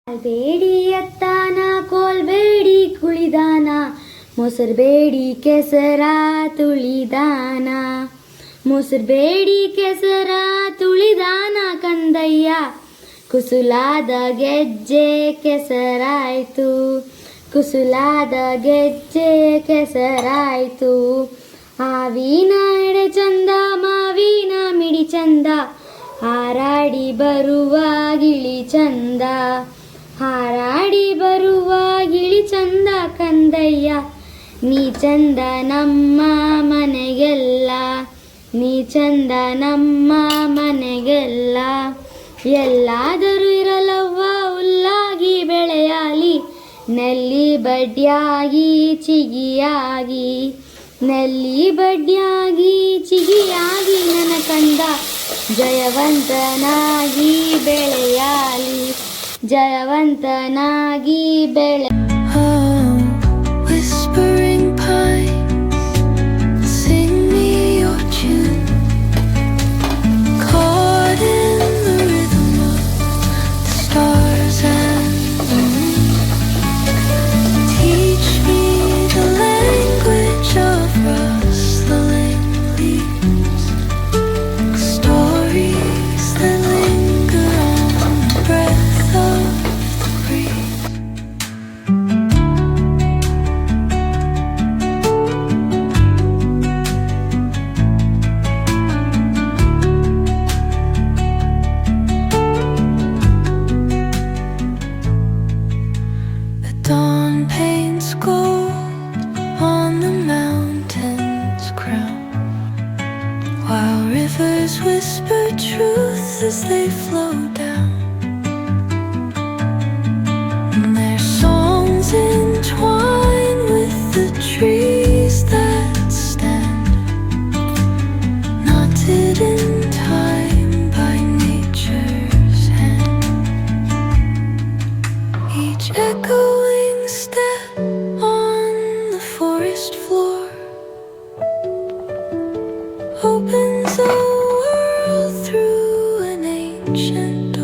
ಕಾಲ್ಬೇಡಿ ಎತ್ತಾನ ಕೋಲ್ಬೇಡಿ ಕುಳಿದಾನ ಮೊಸರ್ಬೇಡಿ ಕೆಸರ ತುಳಿದಾನ ಮೊಸರ್ಬೇಡಿ ಕೆಸರ ತುಳಿದಾನ ಕಂದಯ್ಯ ಕುಸುಲಾದ ಗೆಜ್ಜೆ ಕೆಸರಾಯ್ತು ಕುಸುಲಾದ ಗೆಜ್ಜೆ ಕೆಸರಾಯ್ತು ಆವಿನ ಎಡೆ ಚಂದ ಮಾವಿನ ಮಿಡಿ ಚಂದ ಹಾರಾಡಿ ಬರುವ ಗಿಳಿ ಚಂದ ಹಾರಾಡಿ ಬರುವ ಗಿಳಿ ಚಂದ ಕಂದಯ್ಯ ನೀ ಚಂದ ನಮ್ಮ ಮನೆಗೆಲ್ಲ ನೀ ಚಂದ ನಮ್ಮ ಮನೆಗೆಲ್ಲ ಎಲ್ಲಾದರೂ ಇರಲವ್ವ ಹುಲ್ಲಾಗಿ ಬೆಳೆಯಾಲಿ ನೆಲ್ಲಿ ಬಡ್ಡಿಯಾಗಿ ಚಿಗಿಯಾಗಿ ನೆಲ್ಲಿ ಬಡ್ಡಿಯಾಗಿ ಚಿಗಿಯಾಗಿ ನನ್ನ ಕಂದ ಜಯವಂತನಾಗಿ ಬೆಳೆಯಾಲಿ ಜಯವಂತನಾಗಿ ಬೆಳೆ Whispering pines, sing me your tune, caught in the rhythm of the stars and the moon. Teach me the language of rustling leaves, stories that linger on the breath of the breeze. The dawn paints gold on the mountain's crown, while rivers whisper truth as they flow down. And their songs entwine with the trees that stand, knotted in time by nature's hand. Each echoing step on the forest floor opens a world through an ancient door.